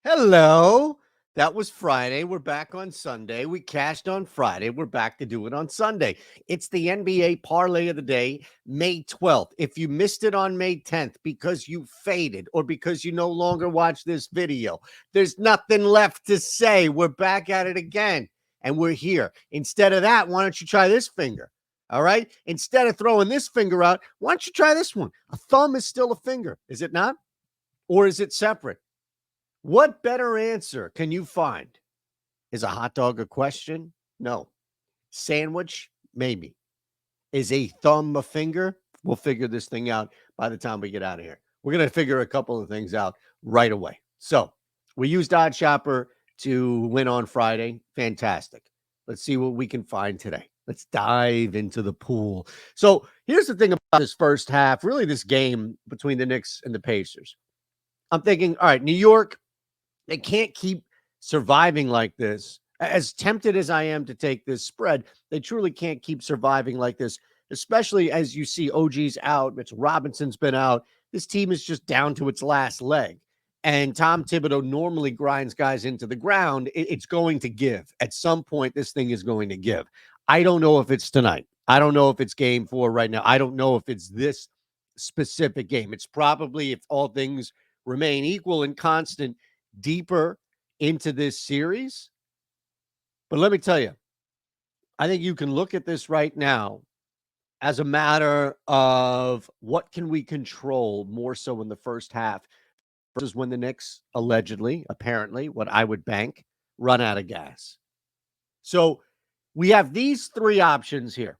Hello. That was Friday. We're back on Sunday. We cashed on Friday. We're back to do it on Sunday. It's the NBA parlay of the day, May 12th. If you missed it on May 10th because you faded or because you no longer watch this video, there's nothing left to say. We're back at it again and we're here. Instead of that, why don't you try this finger? All right. Instead of throwing this finger out, why don't you try this one? A thumb is still a finger, is it not? Or is it separate? What better answer can you find? Is a hot dog a question? No. Sandwich? Maybe. Is a thumb a finger? We'll figure this thing out by the time we get out of here. We're going to figure a couple of things out right away. So we used OddsShopper to win on Friday. Fantastic. Let's see what we can find today. Let's dive into the pool. So here's the thing about this first half, really this game between the Knicks and the Pacers. I'm thinking, all right, New York, they can't keep surviving like this. As tempted as I am to take this spread, they truly can't keep surviving like this, especially as you see OG's out. Mitch Robinson's been out. This team is just down to its last leg. And Tom Thibodeau normally grinds guys into the ground. It's going to give. At some point, this thing is going to give. I don't know if it's tonight. I don't know if it's game 4 right now. I don't know if it's this specific game. It's probably, if all things remain equal and constant, deeper into this series. But let me tell you, I think you can look at this right now as a matter of what can we control more so in the first half versus when the Knicks allegedly, apparently, what I would bank, run out of gas. So we have these three options here.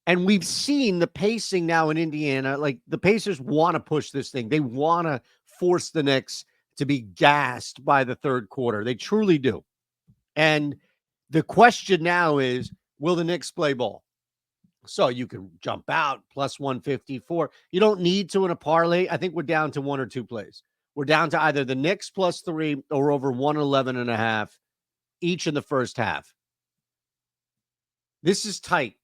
And we've seen the pacing now in Indiana. Like, the Pacers want to push this thing. They want to force the Knicks to be gassed by the third quarter. They truly do. And the question now is, will the Knicks play ball? So you can jump out plus 154. You don't need to in a parlay. I think we're down to one or two plays. We're down to either the Knicks plus 3 or over 111.5 each in the first half. This is tight.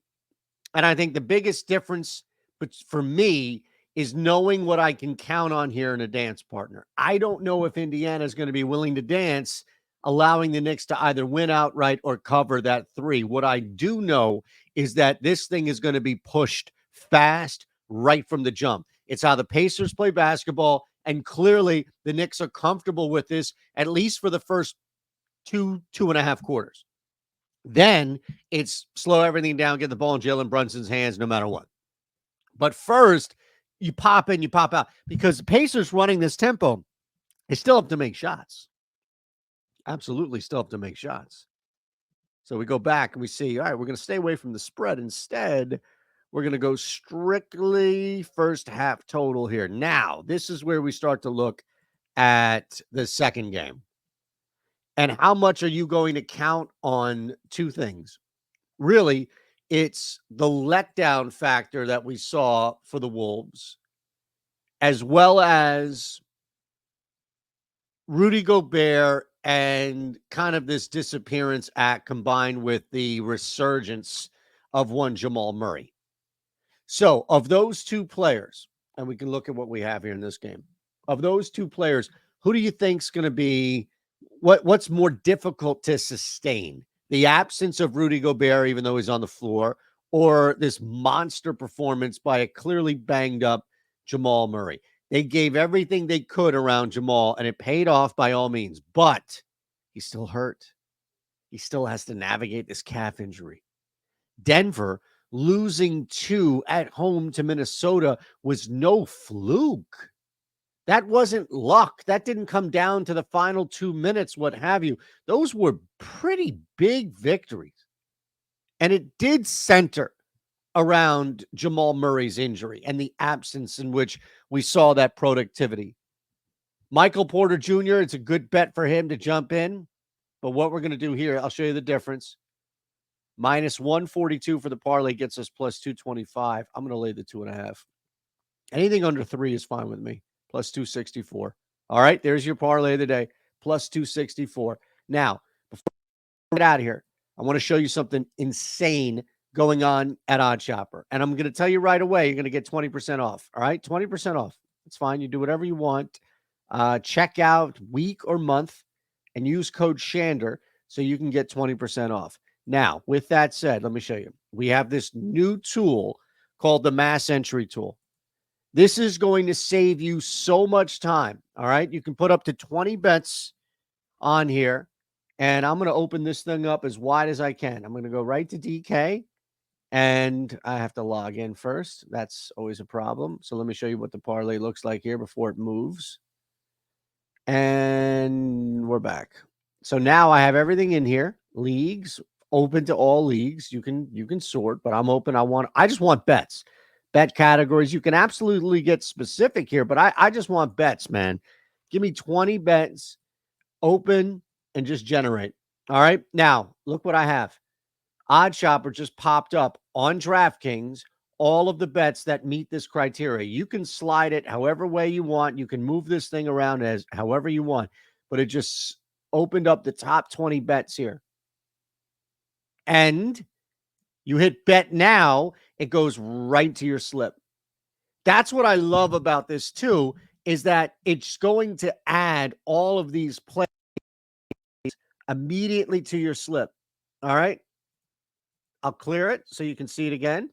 And I think the biggest difference for me is knowing what I can count on here in a dance partner. I don't know if Indiana is going to be willing to dance, allowing the Knicks to either win outright or cover that 3. What I do know is that this thing is going to be pushed fast right from the jump. It's how the Pacers play basketball, and clearly the Knicks are comfortable with this, at least for the first 2.5 quarters. Then it's slow everything down, get the ball in Jalen Brunson's hands no matter what. But first, you pop in, you pop out, because the Pacers running this tempo, they still have to make shots. Absolutely still have to make shots. So we go back and we see, all right, we're going to stay away from the spread. Instead, we're going to go strictly first half total here. Now, this is where we start to look at the second game. And how much are you going to count on two things? Really, it's the letdown factor that we saw for the Wolves, as well as Rudy Gobert and kind of this disappearance act combined with the resurgence of one Jamal Murray. So of those two players, and we can look at what we have here in this game, of those two players, who do you think is going to be what's more difficult to sustain? The absence of Rudy Gobert, even though he's on the floor, or this monster performance by a clearly banged up Jamal Murray? They gave everything they could around Jamal, and it paid off by all means. But he's still hurt. He still has to navigate this calf injury. Denver losing 2 at home to Minnesota was no fluke. That wasn't luck. That didn't come down to the final 2 minutes, what have you. Those were pretty big victories. And it did center around Jamal Murray's injury and the absence in which we saw that productivity. Michael Porter Jr., it's a good bet for him to jump in. But what we're going to do here, I'll show you the difference. Minus 142 for the parlay gets us plus 225. I'm going to lay the 2.5. Anything under 3 is fine with me. Plus 264. All right, there's your parlay of the day. Plus 264. Now, before we get out of here, I want to show you something insane going on at OddsShopper. And I'm going to tell you right away, you're going to get 20% off. All right, 20% off. It's fine. You do whatever you want. Check out week or month and use code Shander so you can get 20% off. Now, with that said, let me show you. We have this new tool called the Mass Entry Tool. This is going to save you so much time. All right. You can put up to 20 bets on here. And I'm going to open this thing up as wide as I can. I'm going to go right to DK. And I have to log in first. That's always a problem. So let me show you what the parlay looks like here before it moves. And we're back. So now I have everything in here. Leagues, open to all leagues. You can sort, but I'm open. I just want bets. Bet categories. You can absolutely get specific here, but I just want bets, man. Give me 20 bets, open, and just generate. All right. Now, look what I have. OddsShopper just popped up on DraftKings, all of the bets that meet this criteria. You can slide it however way you want. You can move this thing around as however you want, but it just opened up the top 20 bets here. And you hit bet now, it goes right to your slip. That's what I love about this too, is that it's going to add all of these plays immediately to your slip. All right. I'll clear it so you can see it again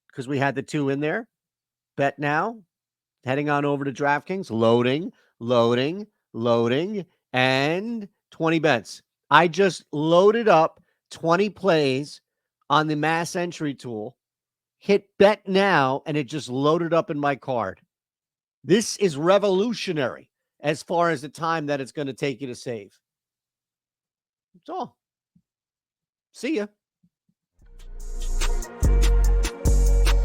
because we had the 2 in there. Bet now. Heading on over to DraftKings. Loading, and 20 bets. I just loaded up 20 plays on the Mass Entry tool, hit bet now, and it just loaded up in my card. This is revolutionary as far as the time that it's going to take you to save. That's all. See ya.